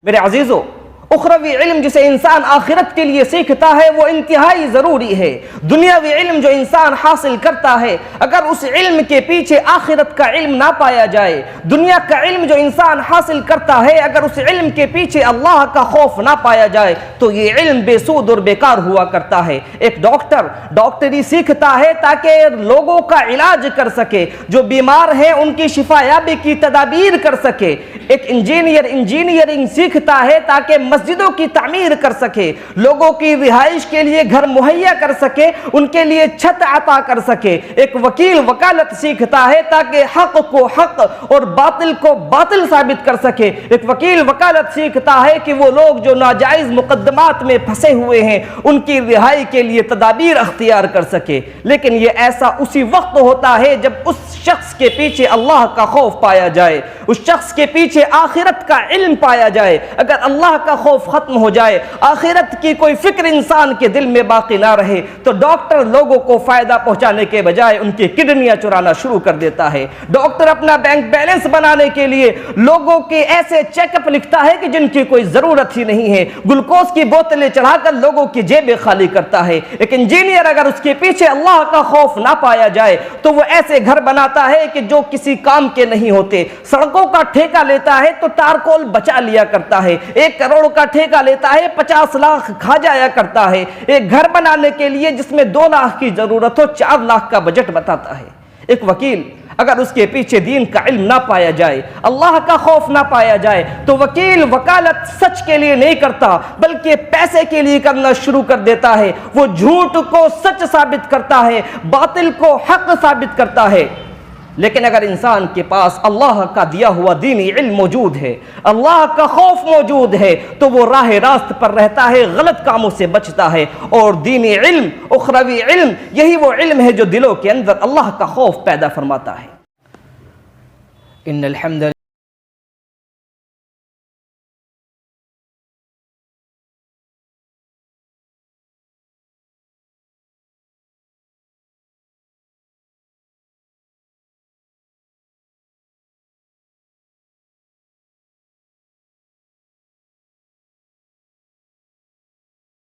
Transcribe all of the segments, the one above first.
میرے عزیزو، اخروی علم جسے انسان آخرت کے لیے سیکھتا ہے وہ انتہائی ضروری ہے۔ دنیاوی علم جو انسان حاصل کرتا ہے، اگر اس علم کے پیچھے آخرت کا علم نہ پایا جائے، دنیا کا علم جو انسان حاصل کرتا ہے اگر اس علم کے پیچھے اللہ کا خوف نہ پایا جائے تو یہ علم بے سود اور بیکار ہوا کرتا ہے۔ ایک ڈاکٹر ڈاکٹری سیکھتا ہے تاکہ لوگوں کا علاج کر سکے، جو بیمار ہیں ان کی شفا یابی کی تدابیر کر سکے۔ ایک انجینئر انجینئرنگ سیکھتا ہے تاکہ مسجدوں کی تعمیر کر سکے، لوگوں کی رہائش کے لیے گھر مہیا کر سکے، ان کے لیے چھت عطا کر سکے۔ ایک وکیل وکالت سیکھتا ہے تاکہ حق کو حق اور باطل کو باطل ثابت کر سکے۔ ایک وکیل وکالت سیکھتا ہے کہ وہ لوگ جو ناجائز مقدمات میں پھنسے ہوئے ہیں ان کی رہائی کے لیے تدابیر اختیار کر سکے۔ لیکن یہ ایسا اسی وقت ہوتا ہے جب اس شخص کے پیچھے اللہ کا خوف پایا جائے، اس شخص کے پیچھے آخرت کا علم پایا جائے۔ اگر اللہ کا خوف ختم ہو جائے، آخرت کی کوئی فکر انسان کے دل میں باقی نہ رہے تو ڈاکٹر لوگوں کو فائدہ پہنچانے کے بجائے ان کی کڈنیاں چرانا شروع کر دیتا ہے۔ ڈاکٹر اپنا بینک بیلنس بنانے کے لیے لوگوں کے ایسے چیک اپ لکھتا ہے کہ جن کی کوئی ضرورت ہی نہیں ہے، گلوکوز کی بوتلیں چڑھا کر لوگوں کی جیبیں خالی کرتا ہے۔ ایک انجینئر اگر اس کے پیچھے اللہ کا خوف نہ پایا جائے تو وہ ایسے گھر بناتا ہے کہ جو کسی کام کے نہیں ہوتے۔ سڑکوں کا ٹھیکہ لیتا ہے تو تارکول بچا لیا کرتا ہے، 1 کروڑ کا ٹھیکہ لیتا ہے 50 لاکھ کھا جایا کرتا ہے۔ ایک گھر بنانے کے لیے جس میں 2 لاکھ کی ضرورت ہو 4 لاکھ کا بجٹ بتاتا ہے۔ ایک وکیل اگر اس کے پیچھے دین کا علم نہ پایا جائے، اللہ کا خوف نہ پایا جائے تو وکیل وکالت سچ کے لیے نہیں کرتا بلکہ پیسے کے لیے کرنا شروع کر دیتا ہے۔ وہ جھوٹ کو سچ ثابت کرتا ہے، باطل کو حق ثابت کرتا ہے۔ لیکن اگر انسان کے پاس اللہ کا دیا ہوا دینی علم موجود ہے، اللہ کا خوف موجود ہے تو وہ راہ راست پر رہتا ہے، غلط کاموں سے بچتا ہے۔ اور دینی علم، اخروی علم، یہی وہ علم ہے جو دلوں کے اندر اللہ کا خوف پیدا فرماتا ہے۔ ان الحمد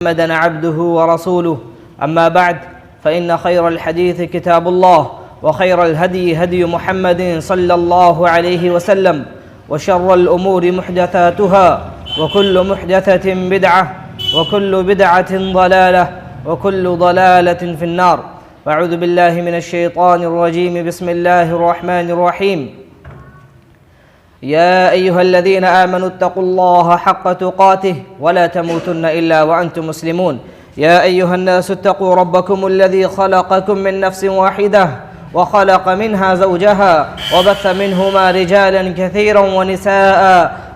محمدًا عبده ورسوله أما بعد فإن خير الحديث كتاب الله وخير الهدي هدي محمد صلى الله عليه وسلم وشر الأمور محدثاتها وكل محدثة بدعة وكل بدعة ضلالة وكل ضلالة في النار وأعوذ بالله من الشيطان الرجيم بسم الله الرحمن الرحيم يا أيها الذين آمنوا اتقوا الله حق تقاته ولا تموتن إلا وأنتم مسلمون يا أيها الناس اتقوا ربكم الذي خلقكم من نفس واحدة وخلق منها زوجها وبث منهما رجالا كثيرا ونساء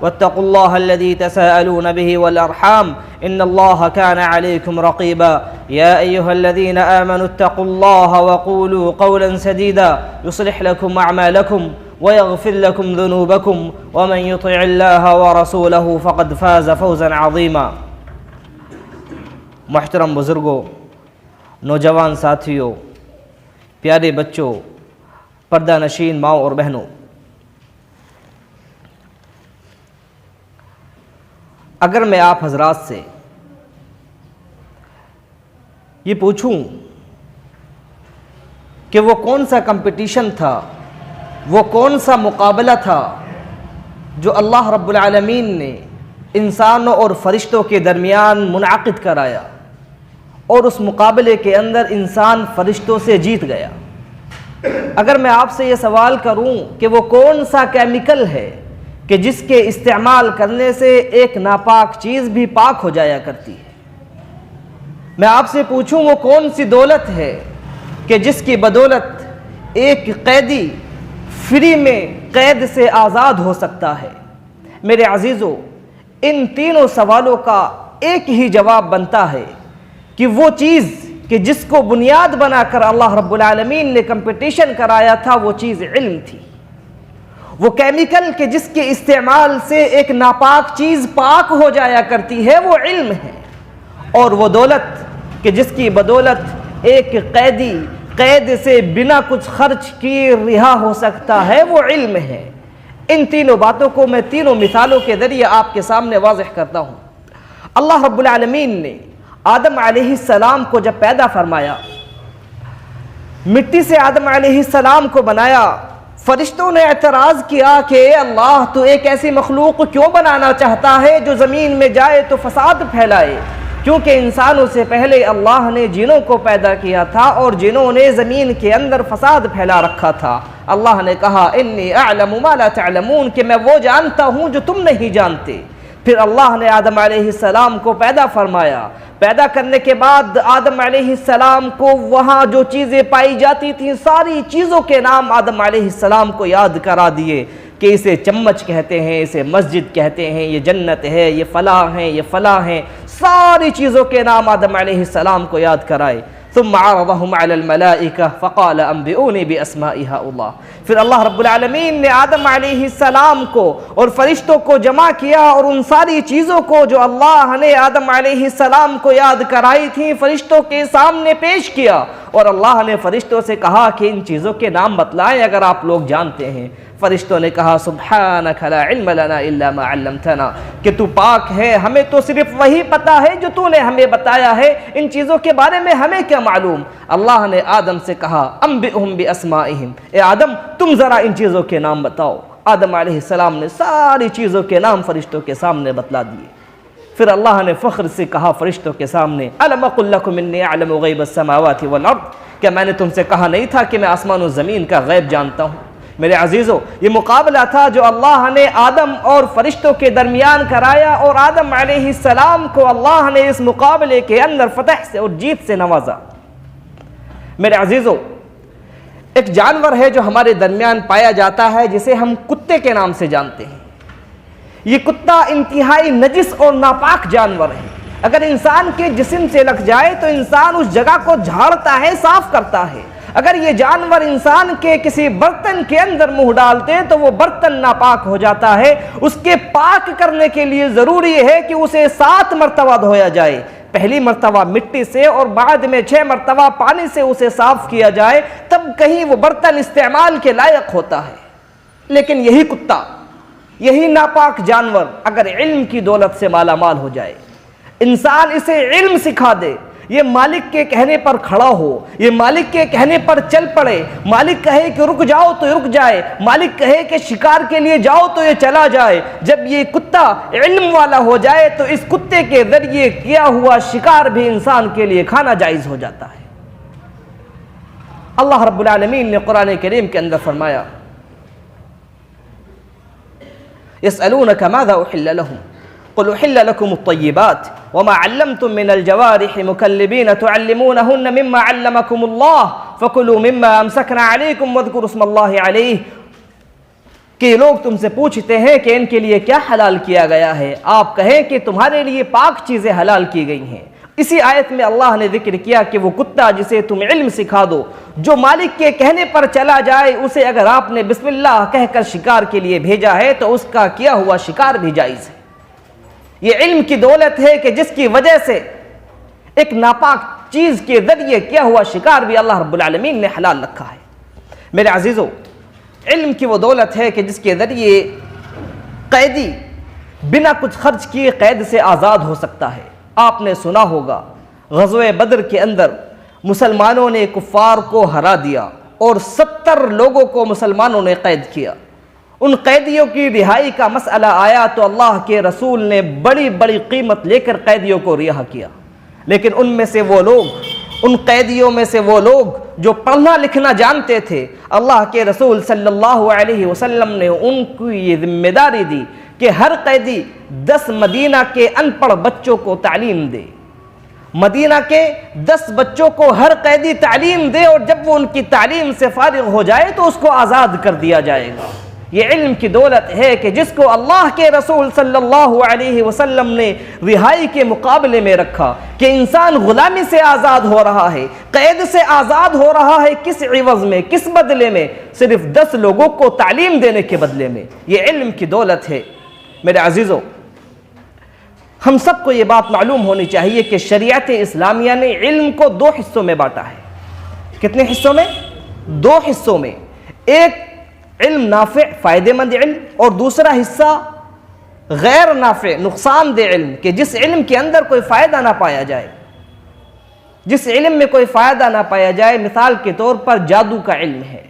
واتقوا الله الذي تساءلون به والأرحام إن الله كان عليكم رقيبا يا أيها الذين آمنوا اتقوا الله وقولوا قولا سديدا يصلح لكم أعمالكم ويغفر لكم ذنوبكم ومن يطع الله ورسوله فقد فاز فوزا عظيما۔ محترم بزرگوں، نوجوان ساتھیوں، پیارے بچوں، پردہ نشین ماؤں اور بہنوں، اگر میں آپ حضرات سے یہ پوچھوں کہ وہ کون سا کمپٹیشن تھا، وہ کون سا مقابلہ تھا جو اللہ رب العالمین نے انسانوں اور فرشتوں کے درمیان منعقد کرایا اور اس مقابلے کے اندر انسان فرشتوں سے جیت گیا، اگر میں آپ سے یہ سوال کروں کہ وہ کون سا کیمیکل ہے کہ جس کے استعمال کرنے سے ایک ناپاک چیز بھی پاک ہو جایا کرتی ہے، میں آپ سے پوچھوں وہ کون سی دولت ہے کہ جس کی بدولت ایک قیدی فری میں قید سے آزاد ہو سکتا ہے، میرے عزیزو ان تینوں سوالوں کا ایک ہی جواب بنتا ہے کہ وہ چیز کہ جس کو بنیاد بنا کر اللہ رب العالمین نے کمپٹیشن کرایا تھا وہ چیز علم تھی۔ وہ کیمیکل کہ جس کے استعمال سے ایک ناپاک چیز پاک ہو جایا کرتی ہے وہ علم ہے، اور وہ دولت کہ جس کی بدولت ایک قیدی قید سے بنا کچھ خرچ کیے رہا ہو سکتا ہے وہ علم ہے۔ ان تینوں باتوں کو میں تینوں مثالوں کے ذریعے آپ کے سامنے واضح کرتا ہوں۔ اللہ رب العالمین نے آدم علیہ السلام کو جب پیدا فرمایا، مٹی سے آدم علیہ السلام کو بنایا، فرشتوں نے اعتراض کیا کہ اے اللہ، تو ایک ایسی مخلوق کیوں بنانا چاہتا ہے جو زمین میں جائے تو فساد پھیلائے؟ کیونکہ انسانوں سے پہلے اللہ نے جنوں کو پیدا کیا تھا اور جنوں نے زمین کے اندر فساد پھیلا رکھا تھا۔ اللہ نے کہا انی اعلم ما لا تعلمون، کہ میں وہ جانتا ہوں جو تم نہیں جانتے۔ پھر اللہ نے آدم علیہ السلام کو پیدا فرمایا۔ پیدا کرنے کے بعد آدم علیہ السلام کو وہاں جو چیزیں پائی جاتی تھیں ساری چیزوں کے نام آدم علیہ السلام کو یاد کرا دیے کہ اسے چمچ کہتے ہیں، اسے مسجد کہتے ہیں، یہ جنت ہے، یہ فلاں ہیں، یہ فلاں ہیں، ساری چیزوں کے نام آدم علیہ السلام کو یاد کرائے۔ ثم عرضهم على الملائکہ فقال انبئونی باسماء هؤلاء۔ پھر اللہ رب العالمین نے آدم علیہ السلام کو اور فرشتوں کو جمع کیا اور ان ساری چیزوں کو جو اللہ نے آدم علیہ السلام کو یاد کرائی تھیں فرشتوں کے سامنے پیش کیا، اور اللہ نے فرشتوں سے کہا کہ ان چیزوں کے نام بتلائیں اگر آپ لوگ جانتے ہیں۔ فرشتوں نے کہا سبحانک لا علم لنا الا ما علمتنا، کہ تو پاک ہے، ہمیں تو صرف وہی پتا ہے جو تو نے ہمیں بتایا ہے، ان چیزوں کے بارے میں ہمیں کیا معلوم۔ اللہ نے آدم سے کہا انبئہم باسمائہم، اے آدم تم ذرا ان چیزوں کے نام بتاؤ۔ آدم علیہ السلام نے ساری چیزوں کے نام فرشتوں کے سامنے بتلا دیے۔ پھر اللہ نے فخر سے کہا فرشتوں کے سامنے الم اقل لکم انی اعلم غیب السماوات والارض، کہ میں نے تم سے کہا نہیں تھا کہ میں آسمان و زمین کا غیب جانتا ہوں۔ میرے عزیزو، یہ مقابلہ تھا جو اللہ نے آدم اور فرشتوں کے درمیان کرایا، اور آدم علیہ السلام کو اللہ نے اس مقابلے کے اندر فتح سے اور جیت سے نوازا۔ میرے عزیزو، ایک جانور ہے جو ہمارے درمیان پایا جاتا ہے جسے ہم کتے کے نام سے جانتے ہیں۔ یہ کتا انتہائی نجس اور ناپاک جانور ہے۔ اگر انسان کے جسم سے لگ جائے تو انسان اس جگہ کو جھاڑتا ہے، صاف کرتا ہے۔ اگر یہ جانور انسان کے کسی برتن کے اندر منہ ڈالتے تو وہ برتن ناپاک ہو جاتا ہے۔ اس کے پاک کرنے کے لیے ضروری ہے کہ اسے 7 مرتبہ دھویا جائے، پہلی مرتبہ مٹی سے اور بعد میں 6 مرتبہ پانی سے اسے صاف کیا جائے، تب کہیں وہ برتن استعمال کے لائق ہوتا ہے۔ لیکن یہی کتا، یہی ناپاک جانور اگر علم کی دولت سے مالا مال ہو جائے، انسان اسے علم سکھا دے، یہ مالک کے کہنے پر کھڑا ہو، یہ مالک کے کہنے پر چل پڑے، مالک کہے کہ رک جاؤ تو رک جائے، مالک کہے کہ شکار کے لیے جاؤ تو یہ چلا جائے۔ جب یہ کتا علم والا ہو جائے تو اس کتے کے ذریعے کیا ہوا شکار بھی انسان کے لیے کھانا جائز ہو جاتا ہے۔ اللہ رب العالمین نے قرآن کریم کے اندر فرمایا يسألونك ماذا أحل لهم قل أحل لكم الطيبات وما علمتم من الجوارح مكلبين تعلمونهن مما علمكم الله فكلوا مما أمسكنا عليكم واذكروا اسم الله عليه، کہ لوگ تم سے پوچھتے ہیں کہ ان کے لیے کیا حلال کیا گیا ہے، آپ کہیں کہ تمہارے لیے پاک چیزیں حلال کی گئی ہیں۔ اسی آیت میں اللہ نے ذکر کیا کہ وہ کتا جسے تم علم سکھا دو، جو مالک کے کہنے پر چلا جائے، اسے اگر آپ نے بسم اللہ کہہ کر شکار کے لیے بھیجا ہے تو اس کا کیا ہوا شکار بھی جائز ہے۔ یہ علم کی دولت ہے کہ جس کی وجہ سے ایک ناپاک چیز کے ذریعے کیا ہوا شکار بھی اللہ رب العالمین نے حلال رکھا ہے۔ میرے عزیزو، علم کی وہ دولت ہے کہ جس کے ذریعے قیدی بنا کچھ خرچ کیے قید سے آزاد ہو سکتا ہے۔ آپ نے سنا ہوگا غزوہ بدر کے اندر مسلمانوں نے کفار کو ہرا دیا اور 70 لوگوں کو مسلمانوں نے قید کیا۔ ان قیدیوں کی رہائی کا مسئلہ آیا تو اللہ کے رسول نے بڑی بڑی قیمت لے کر قیدیوں کو رہا کیا، لیکن ان میں سے وہ لوگ، ان قیدیوں میں سے وہ لوگ جو پڑھنا لکھنا جانتے تھے، اللہ کے رسول صلی اللہ علیہ وسلم نے ان کو یہ ذمہ داری دی کہ ہر قیدی 10 مدینہ کے ان پڑھ بچوں کو تعلیم دے۔ مدینہ کے 10 بچوں کو ہر قیدی تعلیم دے، اور جب وہ ان کی تعلیم سے فارغ ہو جائے تو اس کو آزاد کر دیا جائے گا۔ یہ علم کی دولت ہے کہ جس کو اللہ کے رسول صلی اللہ علیہ وسلم نے رہائی کے مقابلے میں رکھا، کہ انسان غلامی سے آزاد ہو رہا ہے، قید سے آزاد ہو رہا ہے، کس عوض میں، کس بدلے میں؟ صرف 10 لوگوں کو تعلیم دینے کے بدلے میں۔ یہ علم کی دولت ہے۔ میرے عزیزو، ہم سب کو یہ بات معلوم ہونی چاہیے کہ شریعت اسلامیہ نے علم کو 2 حصوں میں بانٹا ہے۔ کتنے حصوں میں؟ 2 حصوں میں۔ ایک علم نافع فائدے مند علم، اور دوسرا حصہ غیر نافع نقصان دہ علم، کہ جس علم کے اندر کوئی فائدہ نہ پایا جائے، جس علم میں کوئی فائدہ نہ پایا جائے۔ مثال کے طور پر جادو کا علم ہے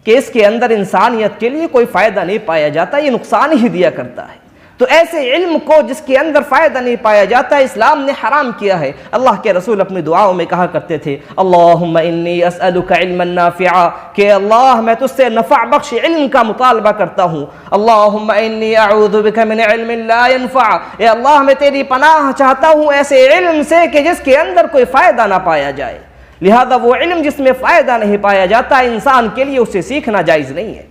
کہ اس کے اندر انسانیت کے لیے کوئی فائدہ نہیں پایا جاتا، یہ نقصان ہی دیا کرتا ہے، تو ایسے علم کو جس کے اندر فائدہ نہیں پایا جاتا اسلام نے حرام کیا ہے۔ اللہ کے رسول اپنی دعاؤں میں کہا کرتے تھے اللہم انی اسألک علما نافعا، کہ اللہ میں تجھ سے نفع بخش علم کا مطالبہ کرتا ہوں۔ اللہم انی اعوذ بک من علم لا ينفع، اے اللہ میں تیری پناہ چاہتا ہوں ایسے علم سے کہ جس کے اندر کوئی فائدہ نہ پایا جائے۔ لہذا وہ علم جس میں فائدہ نہیں پایا جاتا انسان کے لیے اسے سیکھنا جائز نہیں ہے۔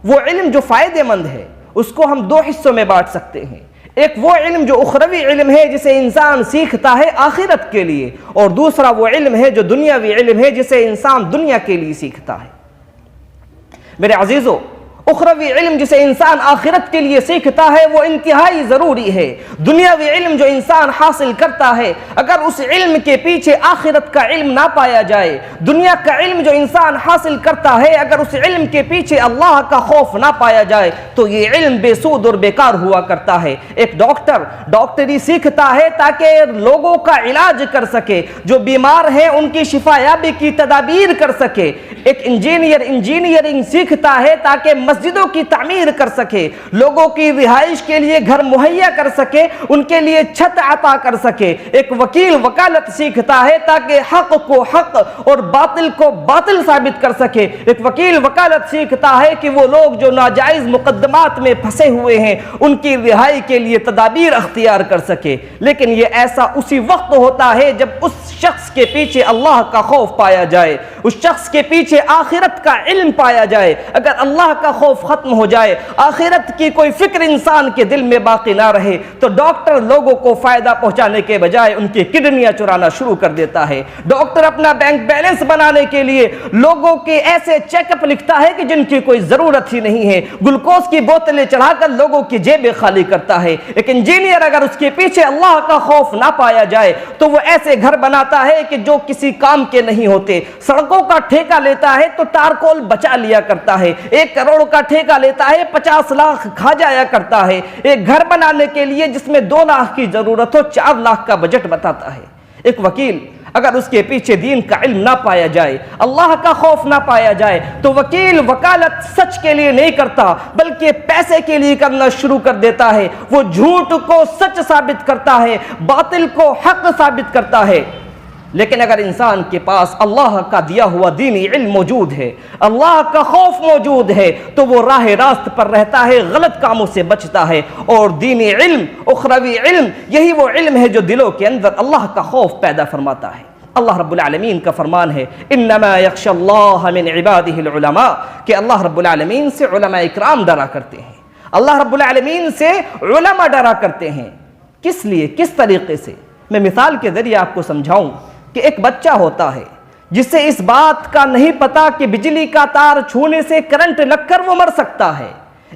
وہ علم جو فائدے مند ہے اس کو ہم دو حصوں میں بانٹ سکتے ہیں، ایک وہ علم جو اخروی علم ہے جسے انسان سیکھتا ہے آخرت کے لیے، اور دوسرا وہ علم ہے جو دنیاوی علم ہے جسے انسان دنیا کے لیے سیکھتا ہے۔ میرے عزیزو، اخروی علم جسے انسان آخرت کے لیے سیکھتا ہے وہ انتہائی ضروری ہے۔ دنیاوی علم جو انسان حاصل کرتا ہے اگر اس علم کے پیچھے آخرت کا علم نہ پایا جائے، دنیا کا علم جو انسان حاصل کرتا ہے اگر اس علم کے پیچھے اللہ کا خوف نہ پایا جائے تو یہ علم بے سود اور بیکار ہوا کرتا ہے۔ ایک ڈاکٹر ڈاکٹری سیکھتا ہے تاکہ لوگوں کا علاج کر سکے، جو بیمار ہیں ان کی شفا یابی کی تدابیر کر سکے۔ ایک انجینئر انجینئرنگ سیکھتا ہے تاکہ مسجدوں کی تعمیر کر سکے، لوگوں کی رہائش کے لیے گھر مہیا کر سکے، ان کے لیے چھت عطا کر سکے۔ ایک وکیل وکالت سیکھتا ہے تاکہ حق کو حق اور باطل کو باطل ثابت کر سکے۔ ایک وکیل وکالت سیکھتا ہے کہ وہ لوگ جو ناجائز مقدمات میں پھنسے ہوئے ہیں ان کی رہائی کے لیے تدابیر اختیار کر سکے۔ لیکن یہ ایسا اسی وقت ہوتا ہے جب اس شخص کے پیچھے اللہ کا خوف پایا جائے، اس شخص کے پیچھے آخرت کا علم پایا جائے۔ اگر اللہ کا خوف ختم ہو جائے، آخرت کی کوئی فکر انسان کے دل میں باقی نہ رہے، تو ڈاکٹر لوگوں کو فائدہ پہنچانے کے بجائے ان کی کڈنیاں چرانا شروع کر دیتا ہے۔ ڈاکٹر اپنا بینک بیلنس بنانے کے لیے لوگوں کے ایسے چیک اپ لکھتا ہے کہ جن کی کوئی ضرورت ہی نہیں ہے، گلوکوز کی بوتلیں چڑھا کر لوگوں کی جیبیں خالی کرتا ہے۔ ایک انجینئر اگر اس کے پیچھے اللہ کا خوف نہ پایا جائے تو وہ ایسے گھر بناتا ہے کہ جو کسی کام کے نہیں ہوتے۔ سڑکوں کا ٹھیکہ لیتا ہے تو تارکول بچا لیا کرتا ہے، 1 کروڑ کا ٹھیکہ لیتا ہے 50 لاکھ کھا جایا کرتا ہے۔ ایک گھر بنانے کے لیے جس میں 2 لاکھ کی ضرورت ہو 4 لاکھ کا بجٹ بتاتا ہے۔ ایک وکیل اگر اس کے پیچھے دین کا علم نہ پایا جائے، اللہ کا خوف نہ پایا جائے، تو وکیل وکالت سچ کے لیے نہیں کرتا بلکہ پیسے کے لیے کرنا شروع کر دیتا ہے۔ وہ جھوٹ کو سچ ثابت کرتا ہے، باطل کو حق ثابت کرتا ہے۔ لیکن اگر انسان کے پاس اللہ کا دیا ہوا دینی علم موجود ہے، اللہ کا خوف موجود ہے، تو وہ راہ راست پر رہتا ہے، غلط کاموں سے بچتا ہے۔ اور دینی علم، اخروی علم، یہی وہ علم ہے جو دلوں کے اندر اللہ کا خوف پیدا فرماتا ہے۔ اللہ رب العالمین کا فرمان ہے انما یخشی اللہ من عبادہ العلماء، کہ اللہ رب العالمین سے علماء اکرام ڈرا کرتے ہیں، اللہ رب العالمین سے علماء ڈرا کرتے ہیں۔ کس لیے، کس طریقے سے؟ میں مثال کے ذریعے آپ کو سمجھاؤں کہ ایک بچہ ہوتا ہے جسے اس بات کا نہیں پتا کہ بجلی کا تار چھونے سے کرنٹ لگ کر وہ مر سکتا ہے۔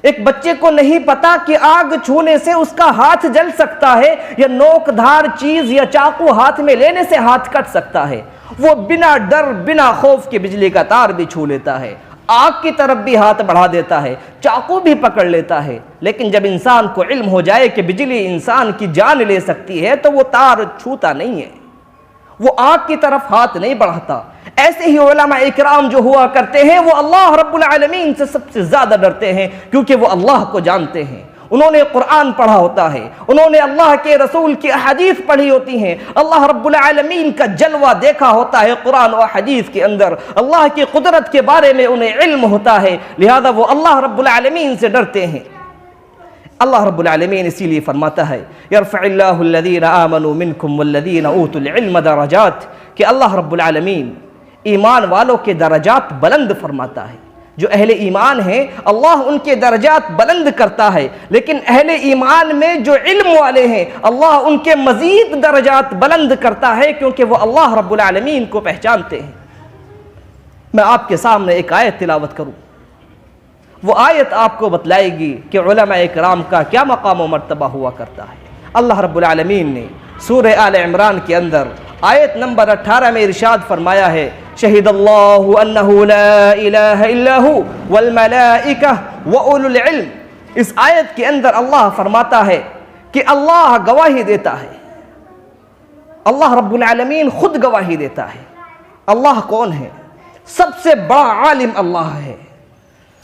ایک بچے کو نہیں پتا کہ آگ چھونے سے اس کا ہاتھ جل سکتا ہے، یا نوک دھار چیز یا چاقو ہاتھ میں لینے سے ہاتھ کٹ سکتا ہے۔ وہ بنا ڈر بنا خوف کے بجلی کا تار بھی چھو لیتا ہے، آگ کی طرف بھی ہاتھ بڑھا دیتا ہے، چاقو بھی پکڑ لیتا ہے۔ لیکن جب انسان کو علم ہو جائے کہ بجلی انسان کی جان لے سکتی ہے تو وہ تار چھوتا نہیں ہے، وہ آگ کی طرف ہاتھ نہیں بڑھاتا۔ ایسے ہی علماء اکرام جو ہوا کرتے ہیں وہ اللہ رب العالمین سے سب سے زیادہ ڈرتے ہیں، کیونکہ وہ اللہ کو جانتے ہیں۔ انہوں نے قرآن پڑھا ہوتا ہے، انہوں نے اللہ کے رسول کی احادیث پڑھی ہوتی ہیں، اللہ رب العالمین کا جلوہ دیکھا ہوتا ہے قرآن و حدیث کے اندر، اللہ کی قدرت کے بارے میں انہیں علم ہوتا ہے، لہذا وہ اللہ رب العالمین سے ڈرتے ہیں۔ اللہ رب العالمین اسی لیے فرماتا ہے یرفع اللہ الذین آمنوا منکم والذین اوتوا العلم درجات، کہ اللہ رب العالمین ایمان والوں کے درجات بلند فرماتا ہے۔ جو اہل ایمان ہیں اللہ ان کے درجات بلند کرتا ہے، لیکن اہل ایمان میں جو علم والے ہیں اللہ ان کے مزید درجات بلند کرتا ہے، کیونکہ وہ اللہ رب العالمین کو پہچانتے ہیں۔ میں آپ کے سامنے ایک آیت تلاوت کروں، وہ آیت آپ کو بتلائے گی کہ علماء اکرام کا کیا مقام و مرتبہ ہوا کرتا ہے۔ اللہ رب العالمین نے سورہ آل عمران کے اندر آیت نمبر 18 میں ارشاد فرمایا ہے شہد اللہ انہ لا الہ الا ہو والملائکہ وَأُولُو العلم. اس آیت کے اندر اللہ فرماتا ہے کہ اللہ گواہی دیتا ہے، اللہ رب العالمین خود گواہی دیتا ہے. اللہ کون ہے؟ سب سے بڑا عالم اللہ ہے،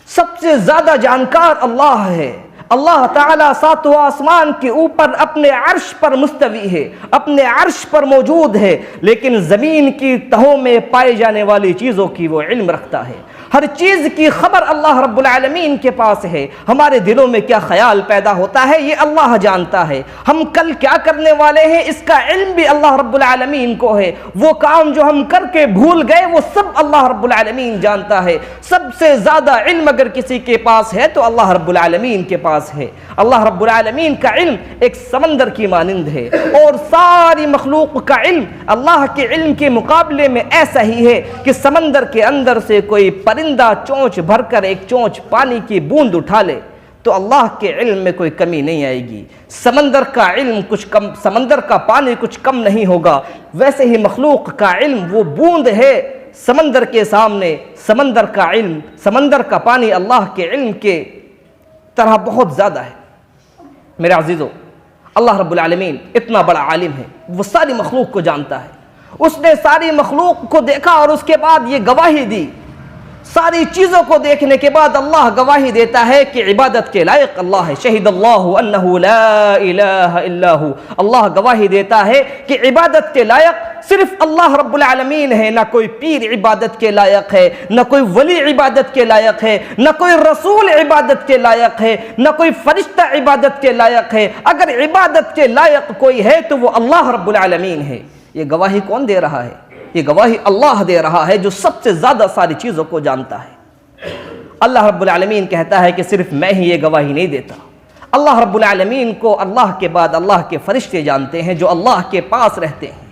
سب سے زیادہ جانکار اللہ ہے. اللہ تعالیٰ ساتواں آسمان کے اوپر اپنے عرش پر مستوی ہے، اپنے عرش پر موجود ہے، لیکن زمین کی تہوں میں پائے جانے والی چیزوں کی وہ علم رکھتا ہے. ہر چیز کی خبر اللہ رب العالمین کے پاس ہے. ہمارے دلوں میں کیا خیال پیدا ہوتا ہے یہ اللہ جانتا ہے. ہم کل کیا کرنے والے ہیں اس کا علم بھی اللہ رب العالمین کو ہے. وہ کام جو ہم کر کے بھول گئے وہ سب اللہ رب العالمین جانتا ہے. سب سے زیادہ علم اگر کسی کے پاس ہے تو اللہ رب العالمین کے پاس ہے. اللہ رب العالمین کا علم ایک سمندر کی مانند ہے، اور ساری مخلوق کا علم اللہ کے علم کے مقابلے میں ایسا ہی ہے کہ سمندر کے اندر سے کوئی پرندہ چونچ بھر کر ایک چونچ پانی کی بوند اٹھا لے تو اللہ کے علم میں کوئی کمی نہیں آئے گی. سمندر کا علم کچھ کم، سمندر کا پانی کچھ کم نہیں ہوگا. ویسے ہی مخلوق کا علم وہ بوند ہے سمندر کے سامنے. سمندر کا علم، سمندر کا پانی اللہ کے علم کے طرح بہت زیادہ ہے. میرے عزیزو، اللہ رب العالمین اتنا بڑا عالم ہے، وہ ساری مخلوق کو جانتا ہے. اس نے ساری مخلوق کو دیکھا اور اس کے بعد یہ گواہی دی. ساری چیزوں کو دیکھنے کے بعد اللہ گواہی دیتا ہے کہ عبادت کے لائق اللہ ہے. شہد اللہ انہ لا الہ الا ہو. اللہ گواہی دیتا ہے کہ عبادت کے لائق صرف اللہ رب العالمین ہے. نہ کوئی پیر عبادت کے لائق ہے، نہ کوئی ولی عبادت کے لائق ہے، نہ کوئی رسول عبادت کے لائق ہے، نہ کوئی فرشتہ عبادت کے لائق ہے. اگر عبادت کے لائق کوئی ہے تو وہ اللہ رب العالمین ہے. یہ گواہی کون دے رہا ہے؟ یہ گواہی اللہ دے رہا ہے جو سب سے زیادہ ساری چیزوں کو جانتا ہے. اللہ رب العالمین کہتا ہے کہ صرف میں ہی یہ گواہی نہیں دیتا. اللہ رب العالمین کو اللہ کے بعد اللہ کے فرشتے جانتے ہیں جو اللہ کے پاس رہتے ہیں،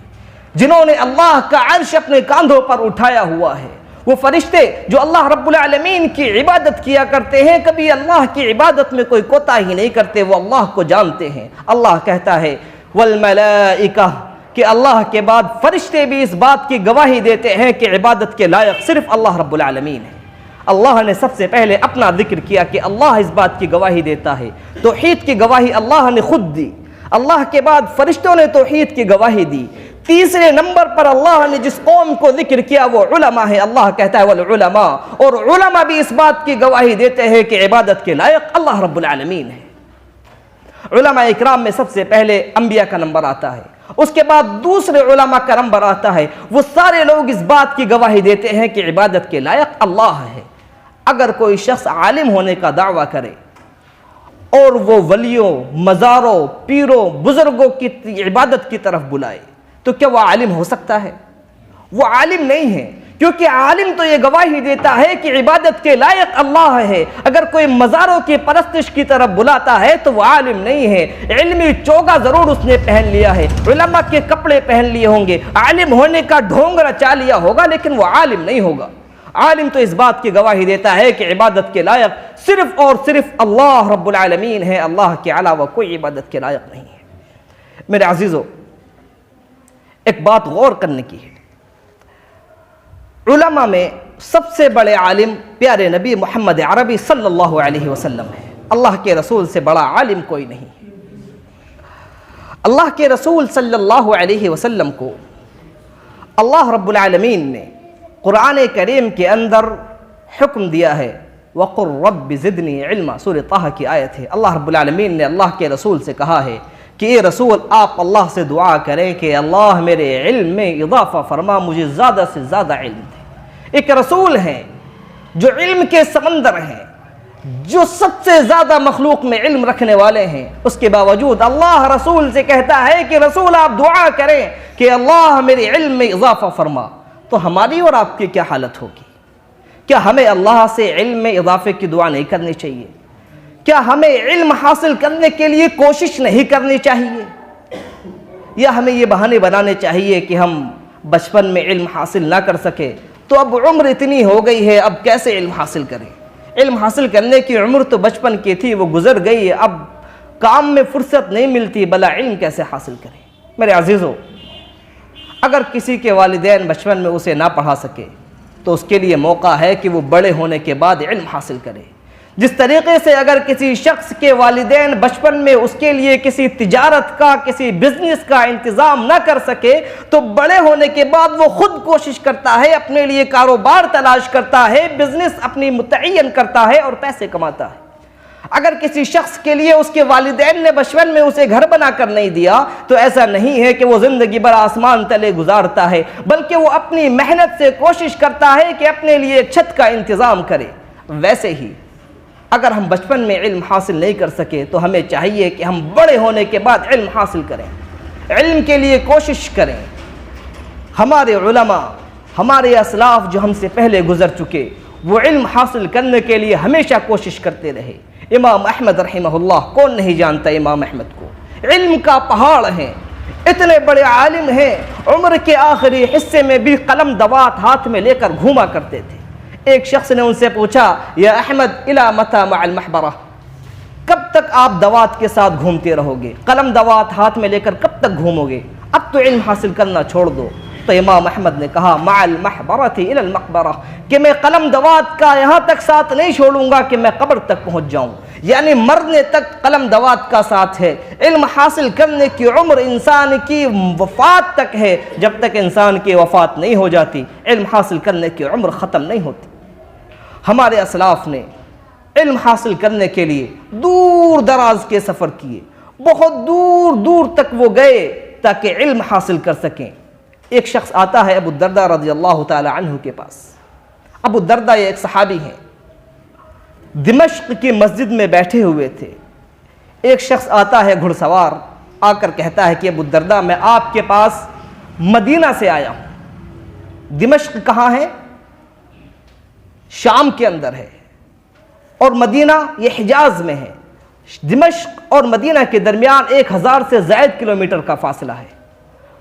جنہوں نے اللہ کا عرش اپنے کاندھوں پر اٹھایا ہوا ہے. وہ فرشتے جو اللہ رب العالمین کی عبادت کیا کرتے ہیں، کبھی اللہ کی عبادت میں کوئی کوتاہی نہیں کرتے، وہ اللہ کو جانتے ہیں. اللہ کہتا ہے والملائکہ کہ اللہ کے بعد فرشتے بھی اس بات کی گواہی دیتے ہیں کہ عبادت کے لائق صرف اللہ رب العالمین ہے. اللہ نے سب سے پہلے اپنا ذکر کیا کہ اللہ اس بات کی گواہی دیتا ہے. توحید کی گواہی اللہ نے خود دی. اللہ کے بعد فرشتوں نے توحید کی گواہی دی. تیسرے نمبر پر اللہ نے جس قوم کو ذکر کیا وہ علماء ہے. اللہ کہتا ہے والعلماء، اور علماء بھی اس بات کی گواہی دیتے ہیں کہ عبادت کے لائق اللہ رب العالمین ہے. علماء اکرام میں سب سے پہلے انبیاء کا نمبر آتا ہے، اس کے بعد دوسرے علماء کا نمبر آتا ہے. وہ سارے لوگ اس بات کی گواہی دیتے ہیں کہ عبادت کے لائق اللہ ہے. اگر کوئی شخص عالم ہونے کا دعویٰ کرے اور وہ ولیوں، مزاروں، پیروں، بزرگوں کی عبادت کی طرف بلائے تو کیا وہ عالم ہو سکتا ہے؟ وہ عالم نہیں ہے، کیونکہ عالم تو یہ گواہی دیتا ہے کہ عبادت کے لائق اللہ ہے. اگر کوئی مزاروں کی پرستش کی طرف بلاتا ہے تو وہ عالم نہیں ہے. علمی چوگا ضرور اس نے پہن لیا ہے، علماء کے کپڑے پہن لیے ہوں گے، عالم ہونے کا ڈھونگ رچا لیا ہوگا، لیکن وہ عالم نہیں ہوگا. عالم تو اس بات کی گواہی دیتا ہے کہ عبادت کے لائق صرف اور صرف اللہ رب العالمین ہے، اللہ کے علاوہ کوئی عبادت کے لائق نہیں ہے. میرے عزیزو، ایک بات غور کرنے کی ہے. علماء میں سب سے بڑے عالم پیارے نبی محمد عربی صلی اللہ علیہ وسلم ہے. اللہ کے رسول سے بڑا عالم کوئی نہیں. اللہ کے رسول صلی اللہ علیہ وسلم کو اللہ رب العالمین نے قرآن کریم کے اندر حکم دیا ہے وَقُلْ رَبِّ زِدْنِي عِلْمًا. سورہ طٰہٰ کی آیت ہے. اللہ رب العالمین نے اللہ کے رسول سے کہا ہے کہ اے رسول آپ اللہ سے دعا کریں کہ اللہ میرے علم میں اضافہ فرما، مجھے زیادہ سے زیادہ علم دے. ایک رسول ہیں جو علم کے سمندر ہیں، جو سب سے زیادہ مخلوق میں علم رکھنے والے ہیں، اس کے باوجود اللہ رسول سے کہتا ہے کہ رسول آپ دعا کریں کہ اللہ میرے علم میں اضافہ فرما. تو ہماری اور آپ کی کیا حالت ہوگی؟ کیا ہمیں اللہ سے علم میں اضافے کی دعا نہیں کرنی چاہیے؟ کیا ہمیں علم حاصل کرنے کے لیے کوشش نہیں کرنی چاہیے؟ یا ہمیں یہ بہانے بنانے چاہیے کہ ہم بچپن میں علم حاصل نہ کر سکے تو اب عمر اتنی ہو گئی ہے، اب کیسے علم حاصل کریں؟ علم حاصل کرنے کی عمر تو بچپن کی تھی، وہ گزر گئی ہے، اب کام میں فرصت نہیں ملتی، بلا علم کیسے حاصل کریں؟ میرے عزیزو، اگر کسی کے والدین بچپن میں اسے نہ پڑھا سکے تو اس کے لیے موقع ہے کہ وہ بڑے ہونے کے بعد علم حاصل کرے۔ جس طریقے سے اگر کسی شخص کے والدین بچپن میں اس کے لیے کسی تجارت کا، کسی بزنس کا انتظام نہ کر سکے تو بڑے ہونے کے بعد وہ خود کوشش کرتا ہے، اپنے لیے کاروبار تلاش کرتا ہے، بزنس اپنی متعین کرتا ہے اور پیسے کماتا ہے۔ اگر کسی شخص کے لیے اس کے والدین نے بچپن میں اسے گھر بنا کر نہیں دیا تو ایسا نہیں ہے کہ وہ زندگی بھر آسمان تلے گزارتا ہے، بلکہ وہ اپنی محنت سے کوشش کرتا ہے کہ اپنے لیے ایک چھت کا انتظام کرے۔ ویسے ہی اگر ہم بچپن میں علم حاصل نہیں کر سکے تو ہمیں چاہیے کہ ہم بڑے ہونے کے بعد علم حاصل کریں، علم کے لیے کوشش کریں۔ ہمارے علماء، ہمارے اسلاف جو ہم سے پہلے گزر چکے، وہ علم حاصل کرنے کے لیے ہمیشہ کوشش کرتے رہے۔ امام احمد رحمہ اللہ، کون نہیں جانتا امام احمد کو؟ علم کا پہاڑ ہیں، اتنے بڑے عالم ہیں، عمر کے آخری حصے میں بھی قلم دوات ہاتھ میں لے کر گھوما کرتے تھے۔ ایک شخص نے ان سے پوچھا، یا احمد الی متی مع المحبرہ، کب تک آپ دوات کے ساتھ گھومتے رہو گے؟ قلم دوات ہاتھ میں لے کر کب تک گھومو گے؟ اب تو علم حاصل کرنا چھوڑ دو۔ تو امام احمد نے کہا، مع المحبرۃ الی المقبرہ، کہ میں قلم دوات کا یہاں تک ساتھ نہیں چھوڑوں گا کہ میں قبر تک پہنچ جاؤں، یعنی مرنے تک قلم دوات کا ساتھ ہے۔ علم حاصل کرنے کی عمر انسان کی وفات تک ہے، جب تک انسان کی وفات نہیں ہو جاتی علم حاصل کرنے کی عمر ختم نہیں ہوتی۔ ہمارے اسلاف نے علم حاصل کرنے کے لیے دور دراز کے سفر کیے، بہت دور دور تک وہ گئے تاکہ علم حاصل کر سکیں۔ ایک شخص آتا ہے ابو الدرداء رضی اللہ تعالی عنہ کے پاس۔ ابو الدرداء یہ ایک صحابی ہیں، دمشق کی مسجد میں بیٹھے ہوئے تھے۔ ایک شخص آتا ہے گھڑ سوار، آ کر کہتا ہے کہ ابو الدرداء میں آپ کے پاس مدینہ سے آیا ہوں۔ دمشق کہاں ہے؟ شام کے اندر ہے، اور مدینہ یہ حجاز میں ہے۔ دمشق اور مدینہ کے درمیان 1000 سے زائد کلومیٹر کا فاصلہ ہے۔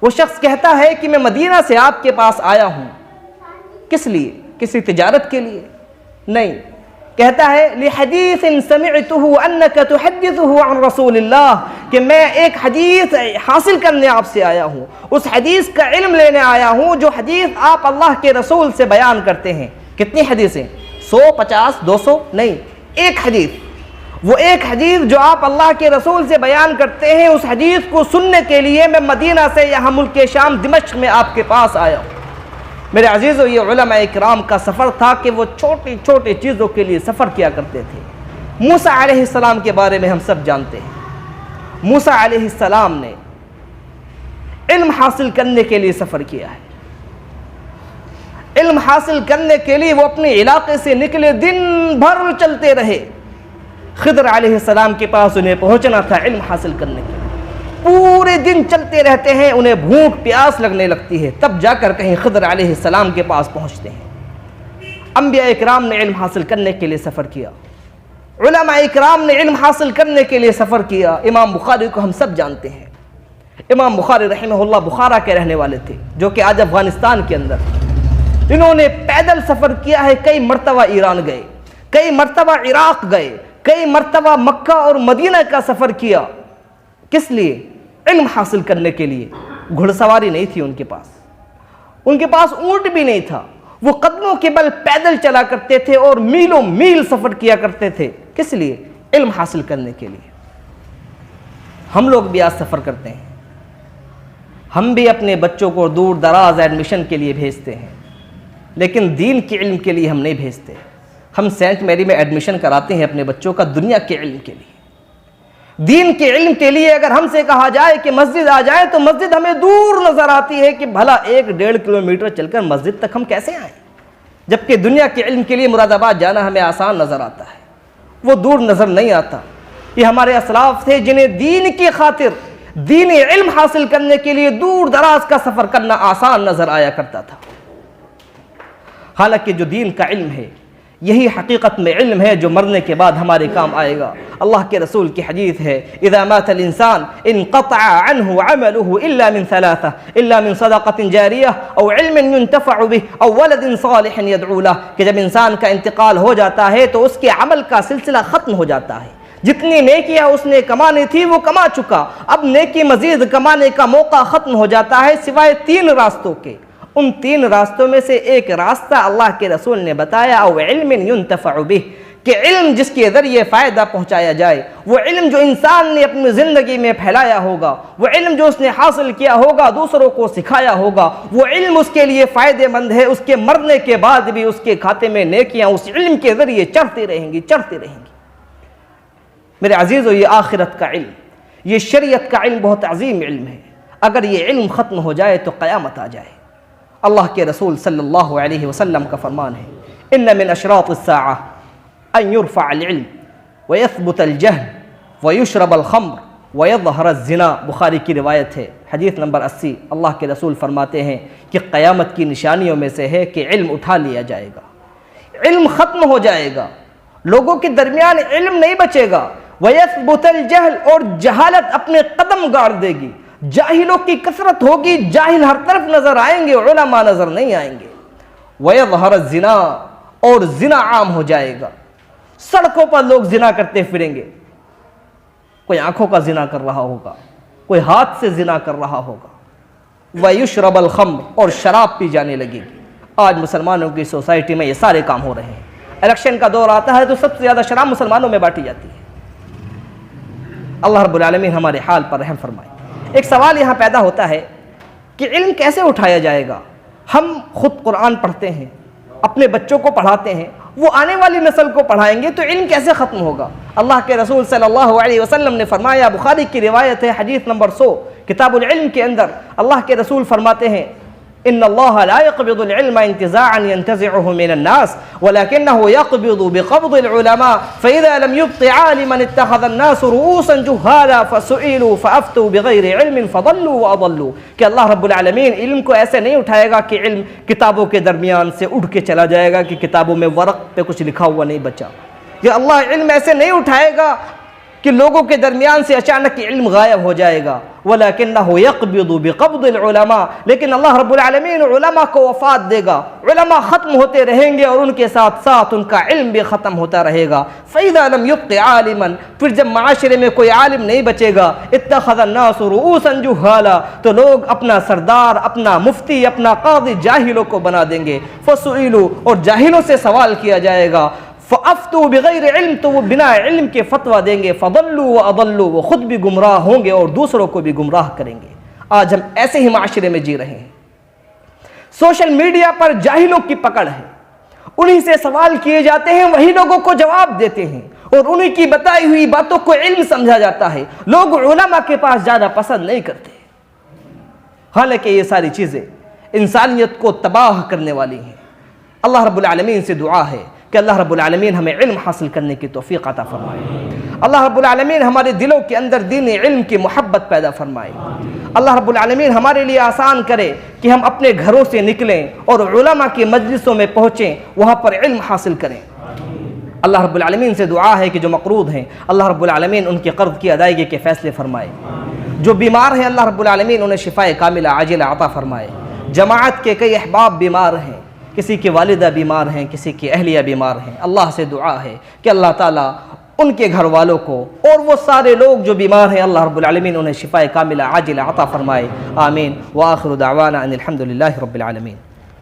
وہ شخص کہتا ہے کہ میں مدینہ سے آپ کے پاس آیا ہوں، کس لیے؟ کسی تجارت کے لیے؟ نہیں، کہتا ہے لحدیث سمعته انك تحدثه عن رسول اللہ، کہ میں ایک حدیث حاصل کرنے آپ سے آیا ہوں، اس حدیث کا علم لینے آیا ہوں جو حدیث آپ اللہ کے رسول سے بیان کرتے ہیں۔ کتنی حدیثیں؟ 100، 50، 200؟ نہیں، ایک حدیث۔ وہ ایک حدیث جو آپ اللہ کے رسول سے بیان کرتے ہیں، اس حدیث کو سننے کے لیے میں مدینہ سے یہاں ملک شام دمشق میں آپ کے پاس آیا ہوں۔ میرے عزیزو، یہ علماء اکرام کا سفر تھا کہ وہ چھوٹی چھوٹی چیزوں کے لیے سفر کیا کرتے تھے۔ موسیٰ علیہ السلام کے بارے میں ہم سب جانتے ہیں۔ موسیٰ علیہ السلام نے علم حاصل کرنے کے لیے سفر کیا ہے۔ علم حاصل کرنے کے لیے وہ اپنے علاقے سے نکلے، دن بھر چلتے رہے۔ خضر علیہ السلام کے پاس انہیں پہنچنا تھا علم حاصل کرنے کے لیے۔ پورے دن چلتے رہتے ہیں، انہیں بھوک پیاس لگنے لگتی ہے، تب جا کر کہیں خضر علیہ السلام کے پاس پہنچتے ہیں۔ انبیاء اکرام نے علم حاصل کرنے کے لیے سفر کیا، علماء اکرام نے علم حاصل کرنے کے لیے سفر کیا۔ امام بخاری کو ہم سب جانتے ہیں۔ امام بخاری رحمہ اللہ بخارا کے رہنے والے تھے، جو کہ آج افغانستان کے اندر۔ انہوں نے پیدل سفر کیا ہے، کئی مرتبہ ایران گئے، کئی مرتبہ عراق گئے، کئی مرتبہ مکہ اور مدینہ کا سفر کیا۔ کس لیے؟ علم حاصل کرنے کے لیے۔ گھڑ سواری نہیں تھی ان کے پاس اونٹ بھی نہیں تھا، وہ قدموں کے بل پیدل چلا کرتے تھے اور میلوں میل سفر کیا کرتے تھے۔ کس لیے؟ علم حاصل کرنے کے لیے۔ ہم لوگ بھی آج سفر کرتے ہیں، ہم بھی اپنے بچوں کو دور دراز ایڈمیشن کے لیے بھیجتے ہیں، لیکن دین کے علم کے لیے ہم نہیں بھیجتے۔ ہم سینٹ میری میں ایڈمیشن کراتے ہیں اپنے بچوں کا دنیا کے علم کے لیے۔ دین کے علم کے لیے اگر ہم سے کہا جائے کہ مسجد آ جائے تو مسجد ہمیں دور نظر آتی ہے کہ بھلا 1-1.5 کلومیٹر چل کر مسجد تک ہم کیسے آئیں، جبکہ دنیا کے علم کے لیے مراد آباد جانا ہمیں آسان نظر آتا ہے، وہ دور نظر نہیں آتا۔ یہ ہمارے اسلاف تھے جنہیں دین کی خاطر، دینی علم حاصل کرنے کے لیے دور دراز کا سفر کرنا آسان نظر آیا کرتا تھا۔ حالانکہ جو دین کا علم ہے، یہی حقیقت میں علم ہے جو مرنے کے بعد ہمارے کام آئے گا۔ اللہ کے رسول کی حدیث ہے، اذا مات الانسان انقطع عنه عمله الا من ثلاثه، الا من صدقة جاریہ او علم ينتفع به او ولد صالح يدعو له، کہ جب انسان کا انتقال ہو جاتا ہے تو اس کے عمل کا سلسلہ ختم ہو جاتا ہے، جتنی نیکیاں اس نے کمانی تھی وہ کما چکا، اب نیکی مزید کمانے کا موقع ختم ہو جاتا ہے سوائے 3 راستوں کے۔ ان 3 راستوں میں سے ایک راستہ اللہ کے رسول نے بتایا، او علم ينتفع به، کہ علم جس کے ذریعے فائدہ پہنچایا جائے، وہ علم جو انسان نے اپنی زندگی میں پھیلایا ہوگا، وہ علم جو اس نے حاصل کیا ہوگا، دوسروں کو سکھایا ہوگا، وہ علم اس کے لیے فائدہ مند ہے، اس کے مرنے کے بعد بھی اس کے کھاتے میں نیکیاں اس علم کے ذریعے چڑھتی رہیں گی، چڑھتی رہیں گی۔ میرے عزیزو، یہ آخرت کا علم، یہ شریعت کا علم بہت عظیم علم ہے۔ اگر یہ علم ختم ہو جائے تو قیامت آ جائے۔ اللہ کے رسول صلی اللہ علیہ وسلم کا فرمان ہے، ان من اشراط الساعہ ان يرفع العلم ويثبت الجهل ويشرب الخمر ويظهر الزنا، بخاری کی روایت ہے، حدیث نمبر 80۔ اللہ کے رسول فرماتے ہیں کہ قیامت کی نشانیوں میں سے ہے کہ علم اٹھا لیا جائے گا، علم ختم ہو جائے گا، لوگوں کے درمیان علم نہیں بچے گا۔ وَيَثْبُتَ الْجَهْلِ، اور جہالت اپنے قدم گاڑ دے گی، جاہلوں کی کثرت ہوگی، جاہل ہر طرف نظر آئیں گے، علماء نظر نہیں آئیں گے۔ وَيَظْهَرَ الزِّنَا، اور زنا عام ہو جائے گا، سڑکوں پر لوگ زنا کرتے پھریں گے، کوئی آنکھوں کا زنا کر رہا ہوگا، کوئی ہاتھ سے زنا کر رہا ہوگا۔ وَيُشْرَبَ الْخَمْرُ، اور شراب پی جانے لگے گی۔ آج مسلمانوں کی سوسائٹی میں یہ سارے کام ہو رہے ہیں۔ الیکشن کا دور آتا ہے تو سب سے زیادہ شراب مسلمانوں میں بانٹی جاتی ہے۔ اللہ رب العالمین ہمارے حال پر رحم فرمائے۔ ایک سوال یہاں پیدا ہوتا ہے کہ علم کیسے اٹھایا جائے گا؟ ہم خود قرآن پڑھتے ہیں، اپنے بچوں کو پڑھاتے ہیں، وہ آنے والی نسل کو پڑھائیں گے تو علم کیسے ختم ہوگا؟ اللہ کے رسول صلی اللہ علیہ وسلم نے فرمایا، بخاری کی روایت ہے، حدیث نمبر 100 کتاب العلم کے اندر، اللہ کے رسول فرماتے ہیں، ان اللہ لا يقبض العلم انتزاعا ينتزعه من الناس ولكنه يقبض بقبض العلماء فإذا لم يبق عالما اتخذ الناس رؤوسا جهالا فسئلوا فأفتوا بغير علم فضلوا وأضلوا، کہ اللہ رب العالمین علم کو ایسے نہیں اٹھائے گا کہ علم کتابوں کے درمیان سے اٹھ کے چلا جائے گا کہ کتابوں میں ورق پہ کچھ لکھا ہوا نہیں بچا۔ کہ اللہ علم ایسے نہیں اٹھائے گا کہ لوگوں کے درمیان سے اچانک علم غائب ہو جائے گا، وَلَكِنَّهُ يَقْبِضُ بِقَبْضِ الْعُلَمَاءِ، لیکن اللہ رب العالمین علماء کو وفات دے گا، علماء ختم ہوتے رہیں گے اور ان کے ساتھ ساتھ ان کا علم بھی ختم ہوتا رہے گا۔ فَإِذَا لَمْ يُبْقِ عَالِمًا، پھر جب معاشرے میں کوئی عالم نہیں بچے گا، اتَّخَذَ النَّاسُ رُؤُوسًا جُهَّالًا، تو لوگ اپنا سردار، اپنا مفتی، اپنا قاضی جاہلوں کو بنا دیں گے۔ فَسُئِلُوا، اور جاہلوں سے سوال کیا جائے گا۔ فَأَفْتُوا بِغَيْرِ عِلْمٍ، تو وہ بنا علم کے فتویٰ دیں گے۔ فَضَلُّوا وَأَضَلُّوا، وہ خود بھی گمراہ ہوں گے اور دوسروں کو بھی گمراہ کریں گے۔ آج ہم ایسے ہی معاشرے میں جی رہے ہیں۔ سوشل میڈیا پر جاہلوں کی پکڑ ہے، انہی سے سوال کیے جاتے ہیں، وہی لوگوں کو جواب دیتے ہیں، اور انہی کی بتائی ہوئی باتوں کو علم سمجھا جاتا ہے۔ لوگ علماء کے پاس جانا پسند نہیں کرتے، حالانکہ یہ ساری چیزیں انسانیت کو تباہ کرنے والی ہیں۔ اللہ رب العالمین سے دعا ہے کہ اللہ رب العالمین ہمیں علم حاصل کرنے کی توفیق عطا فرمائے۔ اللہ رب العالمین ہمارے دلوں کے اندر دین علم کی محبت پیدا فرمائے۔ اللہ رب العالمین ہمارے لیے آسان کرے کہ ہم اپنے گھروں سے نکلیں اور علماء کی مجلسوں میں پہنچیں، وہاں پر علم حاصل کریں۔ اللہ رب العالمین سے دعا ہے کہ جو مقروض ہیں، اللہ رب العالمین ان کے قرض کی ادائیگی کے فیصلے فرمائے۔ جو بیمار ہیں، اللہ رب العالمین انہیں شفائے کاملہ عاجلہ عطا فرمائے۔ جماعت کے کئی احباب بیمار ہیں، کسی کی والدہ بیمار ہیں، کسی کی اہلیہ بیمار ہیں، اللہ سے دعا ہے کہ اللہ تعالیٰ ان کے گھر والوں کو اور وہ سارے لوگ جو بیمار ہیں، اللہ رب العالمین انہیں شفائے کاملہ عاجلہ عطا فرمائے۔ آمین۔ وآخر دعوانا ان الحمد للہ رب العالمین۔